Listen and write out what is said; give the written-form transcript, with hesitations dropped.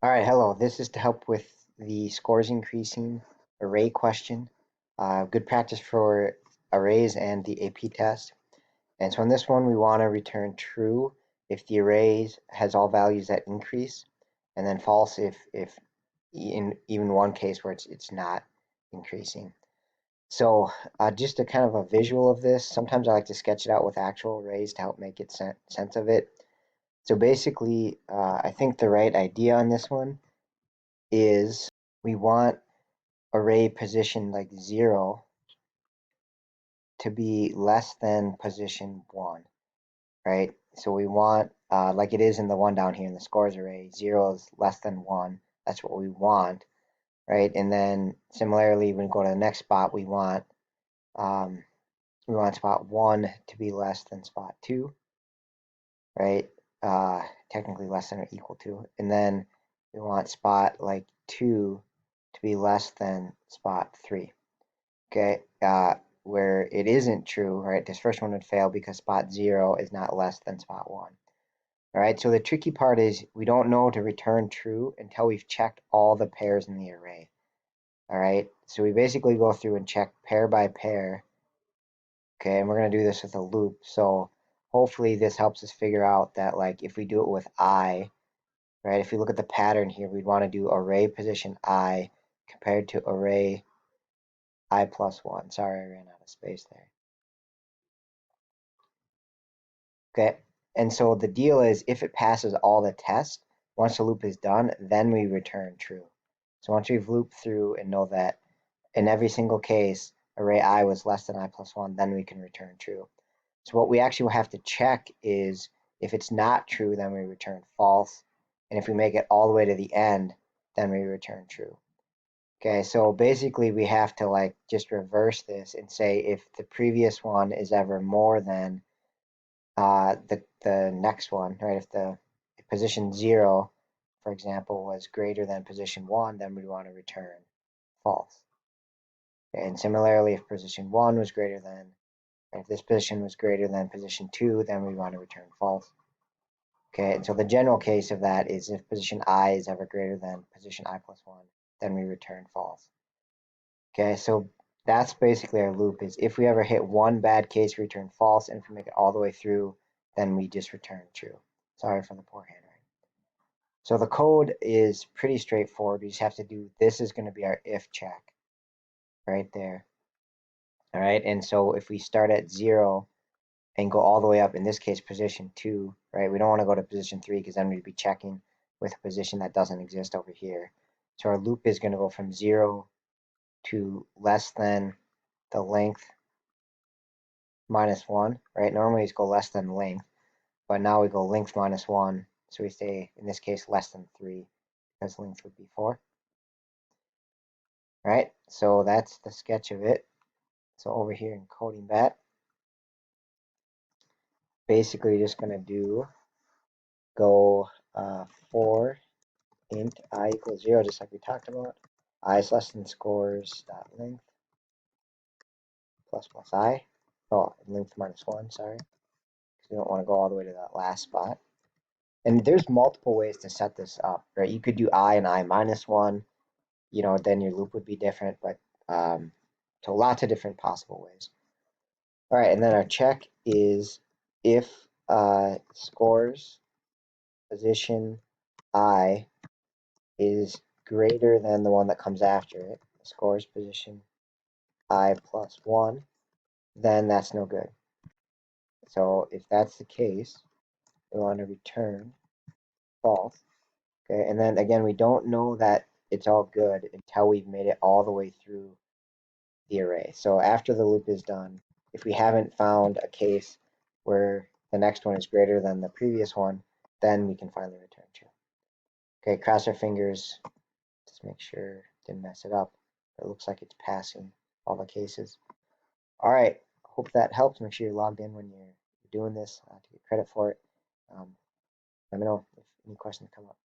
All right, hello. This is to help with the scores increasing array question. Good practice for arrays and the AP test. And so in this one, we want to return true if the array has all values that increase, and then false if in even one case where it's not increasing. So just a kind of a visual of this. Sometimes I like to sketch it out with actual arrays to help make it sense of it. So basically, I think the right idea on this one is we want array position like 0 to be less than position 1, right? So we want, like it is in the one down here in the scores array, 0 is less than 1. That's what we want, right? And then similarly, when we go to the next spot, um, we want spot 1 to be less than spot 2, right? Technically less than or equal to. And then we want spot like 2 to be less than spot 3. Okay, where it isn't true, right? This first one would fail because spot 0 is not less than spot 1. All right, so the tricky part is we don't know to return true until we've checked all the pairs in the array. All right, so we basically go through and check pair by pair. Okay, and we're going to do this with a loop. So hopefully this helps us figure out that, like, if we do it with I, right, if we look at the pattern here, we'd want to do array position I compared to array I plus 1. Sorry, I ran out of space there. Okay, and so the deal is if it passes all the tests, once the loop is done, then we return true. So once we've looped through and know that in every single case, array I was less than I plus 1, then we can return true. So what we actually will have to check is if it's not true, then we return false. And if we make it all the way to the end, then we return true. Okay, so basically we have to like just reverse this and say if the previous one is ever more than the next one, right? If position 0, for example, was greater than position 1, then we want to return false. And similarly, if position 1 was greater than, if this position was greater than position 2, then we want to return false. Okay, and so the general case of that is if position I is ever greater than position I plus 1, then we return false. Okay, so that's basically our loop is if we ever hit one bad case, we return false, and if we make it all the way through, then we just return true. Sorry for the poor handwriting. So the code is pretty straightforward. We just have to do, this is going to be our if check right there. All right, and so if we start at 0 and go all the way up, in this case, position 2, right? We don't want to go to position 3 because then we'd be checking with a position that doesn't exist over here. So our loop is going to go from 0 to less than the length minus 1, right? Normally it's go less than length, but now we go length minus 1. So we say, in this case, less than 3 because length would be 4. Right, so that's the sketch of it. So over here in CodingBat, basically just going to go for int I equals 0, just like we talked about. I is less than scores dot length plus I. Oh, length minus 1, sorry. Because we don't want to go all the way to that last spot. And there's multiple ways to set this up, right? You could do I and I minus 1, then your loop would be different, but so lots of different possible ways. All right, and then our check is if scores position I is greater than the one that comes after it, scores position I plus 1, then that's no good. So if that's the case, we want to return false. Okay, and then again, we don't know that it's all good until we've made it all the way through the array. So after the loop is done, if we haven't found a case where the next one is greater than the previous one, then we can finally return true. Okay, cross our fingers, just make sure didn't mess it up. It looks like it's passing all the cases. All right, hope that helps. Make sure you're logged in when you're doing this to get credit for it. Let me know if any questions come up.